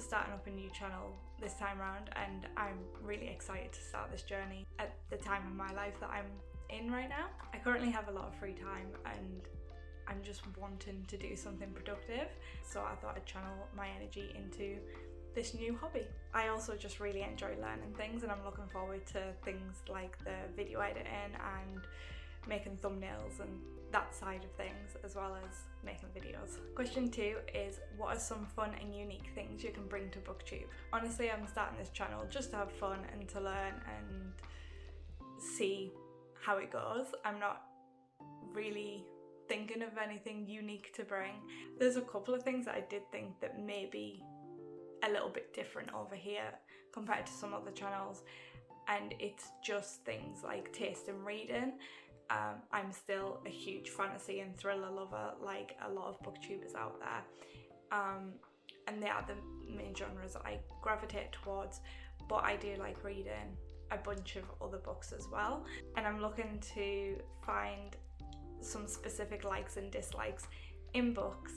starting up a new channel this time around, and I'm really excited to start this journey at the time in my life that I'm in right now. I currently have a lot of free time and I'm just wanting to do something productive, so I thought I'd channel my energy into this new hobby. I also just really enjoy learning things, and I'm looking forward to things like the video editing and making thumbnails and that side of things, as well as making videos. Question 2 is, what are some fun and unique things you can bring to booktube? Honestly, I'm starting this channel just to have fun and to learn and see how it goes. I'm not really thinking of anything unique to bring. There's a couple of things that I did think that may be a little bit different over here compared to some other channels, and it's just things like taste in reading. I'm still a huge fantasy and thriller lover, like a lot of booktubers out there, and they are the main genres that I gravitate towards, but I do like reading a bunch of other books as well, and I'm looking to find some specific likes and dislikes in books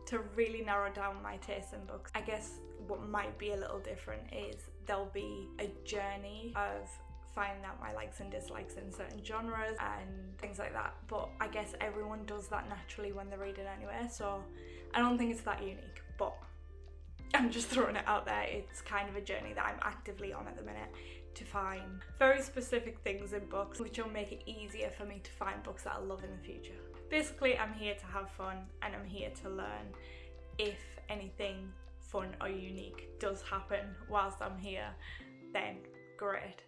to really narrow down my taste in books. I guess what might be a little different is there'll be a journey of finding out my likes and dislikes in certain genres and things like that, but I guess everyone does that naturally when they're reading anyway, so I don't think it's that unique, but I'm just throwing it out there. It's kind of a journey that I'm actively on at the minute to find very specific things in books, which will make it easier for me to find books that I love in the future. Basically, I'm here to have fun and I'm here to learn. If anything fun or unique does happen whilst I'm here, then great.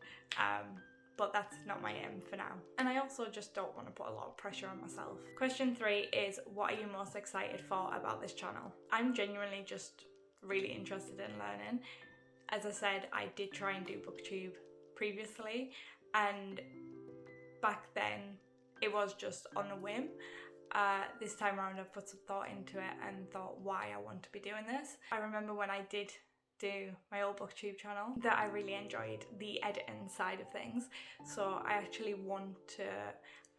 But that's not my aim for now. And I also just don't want to put a lot of pressure on myself. Question 3 is, what are you most excited for about this channel? I'm genuinely just really interested in learning. As I said, I did try and do booktube previously, and back then it was just on a whim. This time around I've put some thought into it and thought why I want to be doing this. I remember when I did do my old booktube channel that I really enjoyed the editing side of things, so I actually want to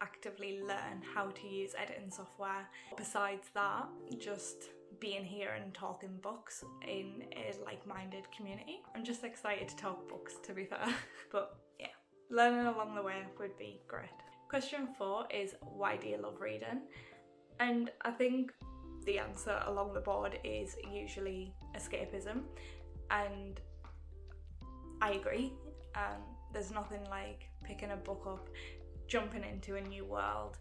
actively learn how to use editing software. Besides that, just being here and talking books in a like-minded community. I'm just excited to talk books, to be fair. But yeah, learning along the way would be great. Question 4 is, why do you love reading? And I think the answer along the board is usually escapism, and I agree. There's nothing like picking a book up, jumping into a new world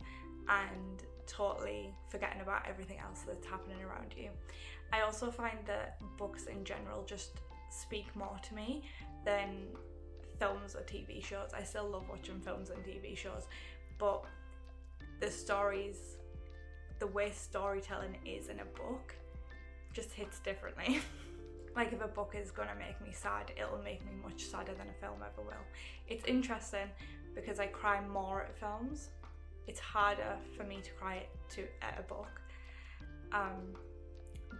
and totally forgetting about everything else that's happening around you. I also find that books in general just speak more to me than films or TV shows. I still love watching films and TV shows, but the stories, the way storytelling is in a book just hits differently. Like if a book is gonna make me sad, it'll make me much sadder than a film ever will. It's interesting because I cry more at films. It's harder for me to cry at a book.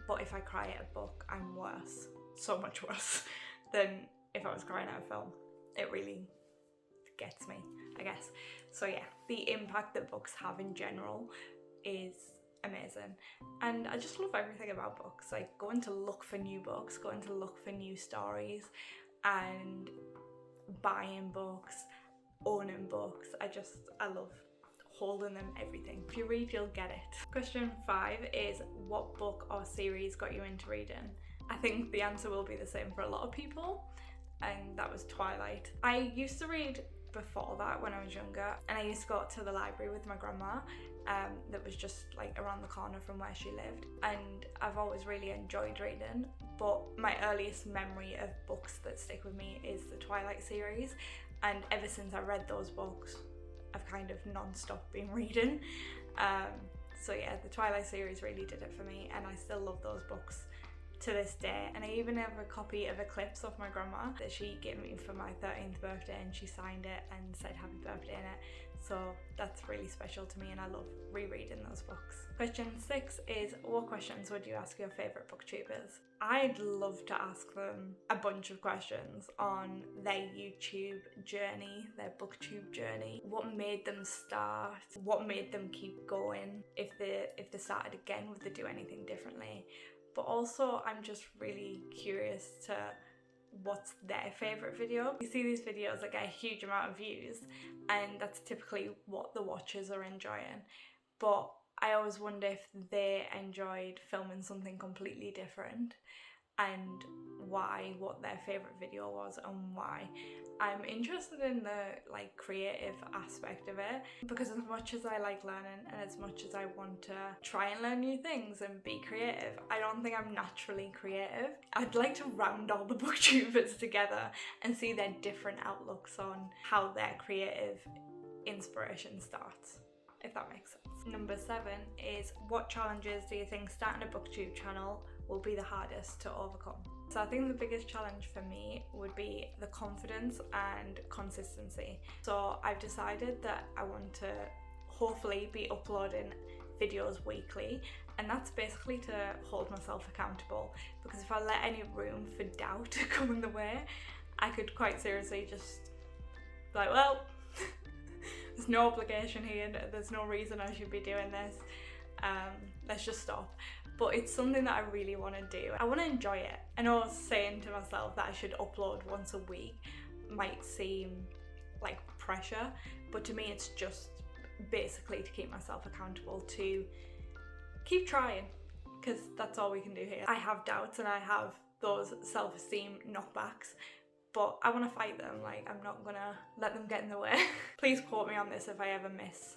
But if I cry at a book, I'm worse. So much worse than if I was crying at a film. It really gets me, I guess. So yeah, the impact that books have in general is amazing, and I just love everything about books, like going to look for new books, going to look for new stories, and buying books, owning books. I love holding them, everything. If you read, you'll get it. Question 5 is, what book or series got you into reading? I think the answer will be the same for a lot of people, and that was Twilight. I used to read before that when I was younger, and I used to go to the library with my grandma that was just like around the corner from where she lived, and I've always really enjoyed reading, but my earliest memory of books that stick with me is the Twilight series, and ever since I read those books I've kind of non-stop been reading. So yeah, the Twilight series really did it for me, and I still love those books to this day. And I even have a copy of Eclipse off my grandma that she gave me for my 13th birthday, and she signed it and said happy birthday in it, so that's really special to me and I love rereading those books. Question 6 is, what questions would you ask your favourite booktubers? I'd love to ask them a bunch of questions on their YouTube journey, their booktube journey. What made them start? What made them keep going? If they started again, would they do anything differently? but also I'm just really curious to what's their favourite video. You see these videos that get a huge amount of views, and that's typically what the watchers are enjoying, but I always wonder if they enjoyed filming something completely different and why, what their favourite video was and why. I'm interested in the like creative aspect of it, because as much as I like learning and as much as I want to try and learn new things and be creative, I don't think I'm naturally creative. I'd like to round all the booktubers together and see their different outlooks on how their creative inspiration starts, if that makes sense. Number 7 is, what challenges do you think starting a booktube channel will be the hardest to overcome? So I think the biggest challenge for me would be the confidence and consistency. So I've decided that I want to hopefully be uploading videos weekly, and that's basically to hold myself accountable, because if I let any room for doubt come in the way, I could quite seriously just be like, well, there's no obligation here, there's no reason I should be doing this, let's just stop. But it's something that I really want to do. I want to enjoy it. I know saying to myself that I should upload once a week might seem like pressure, but to me it's just basically to keep myself accountable, to keep trying, because that's all we can do here. I have doubts and I have those self-esteem knockbacks, but I want to fight them. Like, I'm not gonna let them get in the way. Please quote me on this if I ever miss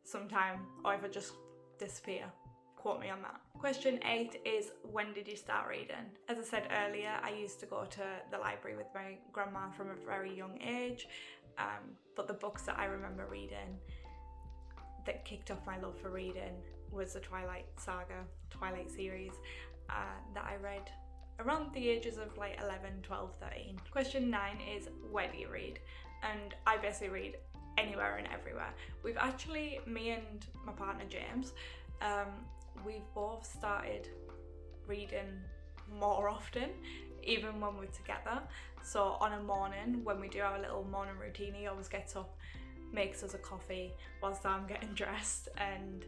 some time or if I just disappear. Quote me on that. Question 8 is, when did you start reading? As I said earlier, I used to go to the library with my grandma from a very young age, but the books that I remember reading that kicked off my love for reading was the Twilight saga, Twilight series, that I read around the ages of like 11, 12, 13. Question 9 is, where do you read? And I basically read anywhere and everywhere. We've actually, me and my partner James, we've both started reading more often, even when we're together. So on a morning, when we do our little morning routine, he always gets up, makes us a coffee whilst I'm getting dressed, and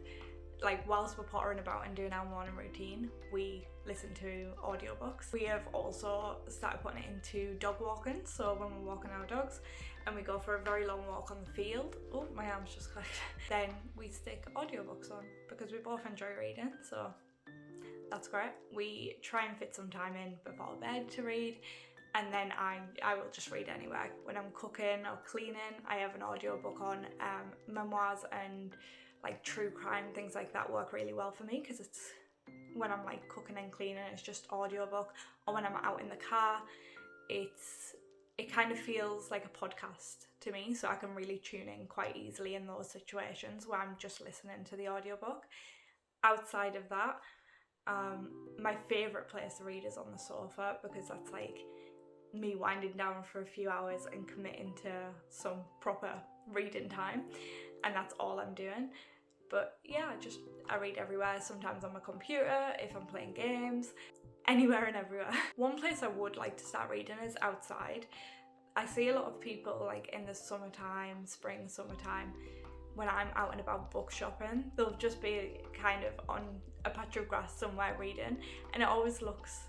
like whilst we're pottering about and doing our morning routine, we listen to audiobooks. We have also started putting it into dog walking, so when we're walking our dogs and we go for a very long walk on the field, oh, my arm's just clicked, then we stick audiobooks on, because we both enjoy reading, so that's great. We try and fit some time in before bed to read, and then I will just read anywhere. When I'm cooking or cleaning, I have an audiobook on. Memoirs and like true crime, things like that work really well for me, because it's when I'm like cooking and cleaning, it's just audiobook, or when I'm out in the car, it kind of feels like a podcast to me, so I can really tune in quite easily in those situations where I'm just listening to the audiobook. Outside of that, my favourite place to read is on the sofa, because that's like me winding down for a few hours and committing to some proper reading time, and that's all I'm doing. But yeah, I read everywhere, sometimes on my computer, if I'm playing games, anywhere and everywhere. One place I would like to start reading is outside. I see a lot of people like in the summertime, spring, summertime, when I'm out and about book shopping, they'll just be kind of on a patch of grass somewhere reading, and it always looks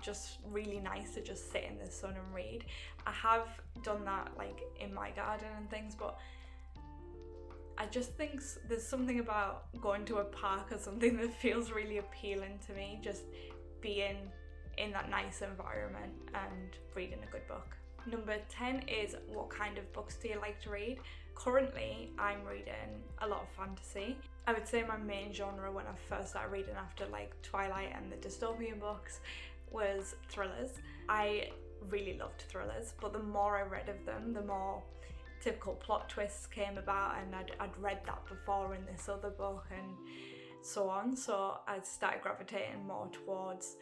just really nice to just sit in the sun and read. I have done that like in my garden and things, but I just think there's something about going to a park or something that feels really appealing to me, just being in that nice environment and reading a good book. Number 10 is, what kind of books do you like to read? Currently, I'm reading a lot of fantasy. I would say my main genre when I first started reading after like Twilight and the dystopian books was thrillers. I really loved thrillers, but the more I read of them, the more typical plot twists came about, and I'd read that before in this other book and so on, so I started gravitating more towards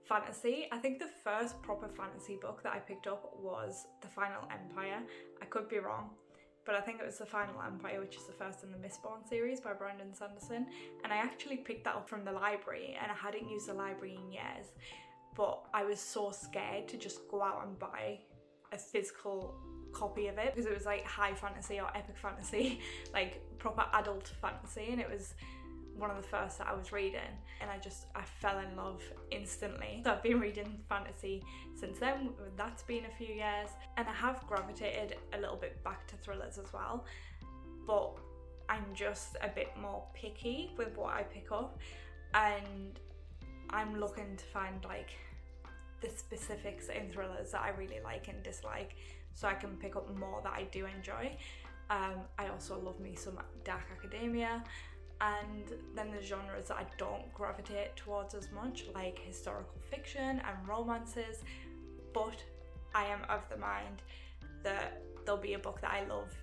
fantasy. I think the first proper fantasy book that I picked up was The Final Empire. I could be wrong, but I think it was The Final Empire, which is the first in the Mistborn series by Brandon Sanderson, and I actually picked that up from the library, and I hadn't used the library in years, but I was so scared to just go out and buy a physical copy of it, because it was like high fantasy or epic fantasy, like proper adult fantasy, and it was one of the first that I was reading, and I fell in love instantly. So I've been reading fantasy since then. That's been a few years, and I have gravitated a little bit back to thrillers as well, but I'm just a bit more picky with what I pick up, and I'm looking to find like the specifics in thrillers that I really like and dislike, so I can pick up more that I do enjoy. I also love me some dark academia, and then the genres that I don't gravitate towards as much, like historical fiction and romances, but I am of the mind that there'll be a book that I love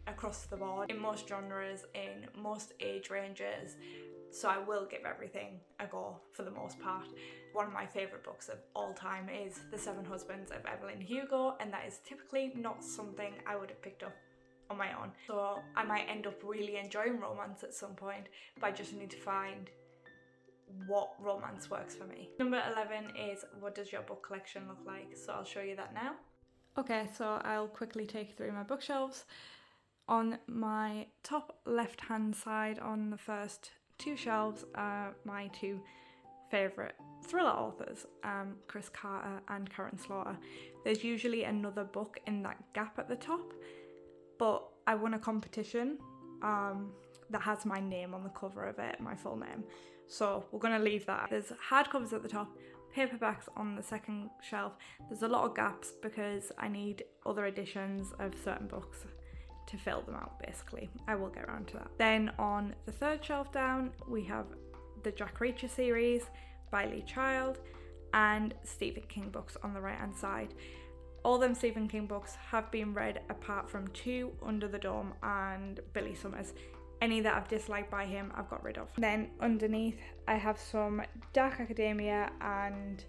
across the board, in most genres, in most age ranges, so I will give everything a go for the most part. One of my favourite books of all time is The Seven Husbands of Evelyn Hugo, and that is typically not something I would have picked up on my own. So I might end up really enjoying romance at some point, but I just need to find what romance works for me. Number 11 is, what does your book collection look like? So I'll show you that now. Okay, so I'll quickly take you through my bookshelves. On my top left hand side, on the first two shelves, are my two favourite thriller authors, Chris Carter and Karen Slaughter. There's usually another book in that gap at the top, but I won a competition that has my name on the cover of it, my full name, so we're going to leave that. There's hardcovers at the top, paperbacks on the second shelf. There's a lot of gaps because I need other editions of certain books to fill them out, basically. I will get around to that. Then on the third shelf down, we have the Jack Reacher series by Lee Child and Stephen King books on the right hand side. All them Stephen King books have been read apart from two, Under the Dome and Billy Summers. Any that I've disliked by him, I've got rid of. Then underneath, I have some dark academia and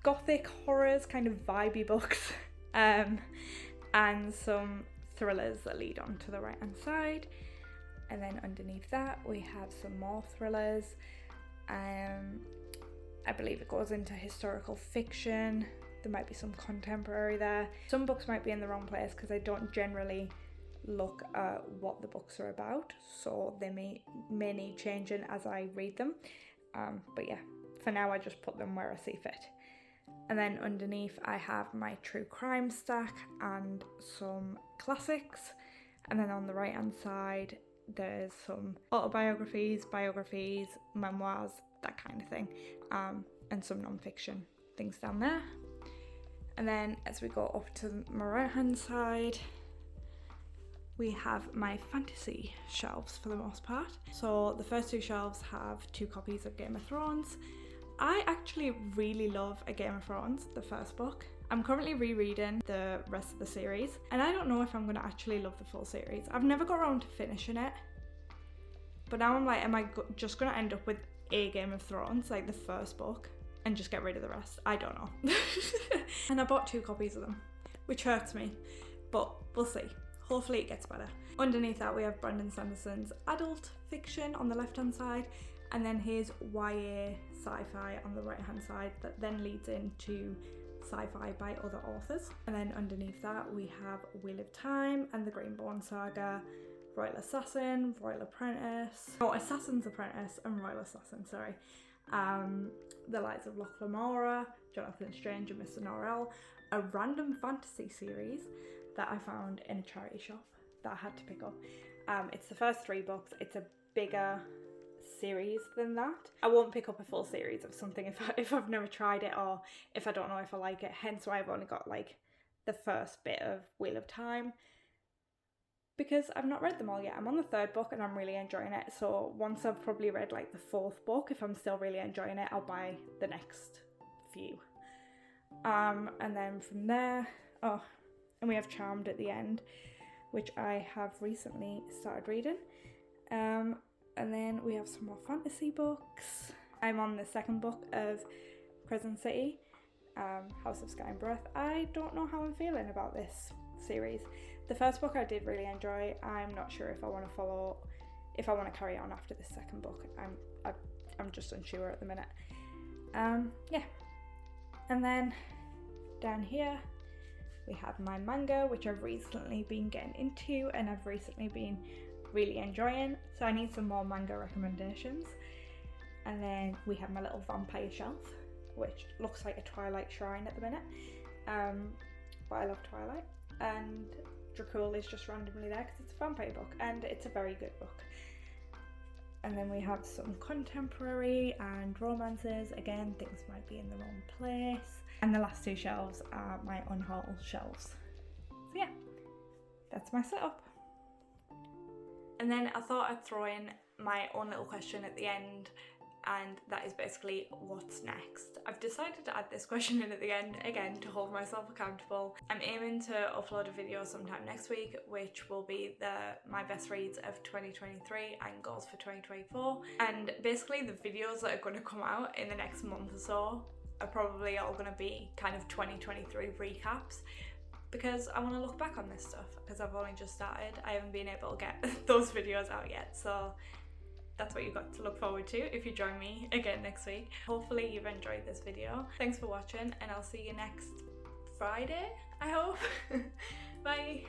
gothic horrors, kind of vibey books, and some thrillers that lead on to the right hand side. And then underneath that, we have some more thrillers. I believe it goes into historical fiction. There might be some contemporary there. Some books might be in the wrong place because I don't generally look at what the books are about, so they may need changing as I read them. But yeah, for now I just put them where I see fit. And then underneath I have my true crime stack and some classics. And then on the right hand side there's some autobiographies, biographies, memoirs, that kind of thing, and some non-fiction things down there. And then as we go up to my right hand side, we have my fantasy shelves for the most part. So the first two shelves have 2 copies of Game of Thrones. I actually really love A Game of Thrones, the first book. I'm currently rereading the rest of the series, and I don't know if I'm going to actually love the full series. I've never got around to finishing it, but now I'm like, am I just going to end up with A Game of Thrones, like the first book, and just get rid of the rest? I don't know. And I bought 2 copies of them, which hurts me, but we'll see. Hopefully it gets better. Underneath that we have Brandon Sanderson's adult fiction on the left hand side, and then his YA sci-fi on the right hand side that then leads into sci-fi by other authors. And then underneath that we have Wheel of Time and the Greenbourne Saga, Royal Assassin, Royal Apprentice, Assassin's Apprentice and Royal Assassin, sorry. The Lives of Locke Lamora, Jonathan Strange and Mr. Norrell, a random fantasy series that I found in a charity shop that I had to pick up. It's the first 3 books. It's a bigger series than that. I won't pick up a full series of something if I've never tried it, or if I don't know if I like it, hence why I've only got like the first bit of Wheel of Time, because I've not read them all yet. I'm on the 3rd book and I'm really enjoying it, so once I've probably read like the 4th book, if I'm still really enjoying it, I'll buy the next few. And then from there, and we have Charmed at the end, which I have recently started reading. And then we have some more fantasy books. I'm on the 2nd book of Crescent City, House of Sky and Breath. I don't know how I'm feeling about this series. The first book I did really enjoy. I'm not sure if I want to carry on after the 2nd book. I'm just unsure at the minute. Yeah. And then down here we have my manga, which I've recently been getting into, and I've recently been really enjoying. So I need some more manga recommendations. And then we have my little vampire shelf, which looks like a Twilight shrine at the minute. But I love Twilight. And Dracul is just randomly there because it's a vampire book and it's a very good book. And then we have some contemporary and romances. Again, things might be in the wrong place. And the last two shelves are my unhaul shelves. So yeah, that's my setup. And then I thought I'd throw in my own little question at the end, and that is basically what's next. I've decided to add this question in at the end again to hold myself accountable. I'm aiming to upload a video sometime next week, which will be my best reads of 2023 and goals for 2024. And basically the videos that are going to come out in the next month or so are probably all going to be kind of 2023 recaps, because I want to look back on this stuff because I've only just started. I haven't been able to get those videos out yet, so that's what you've got to look forward to if you join me again next week. Hopefully you've enjoyed this video. Thanks for watching, and I'll see you next Friday, I hope. Bye.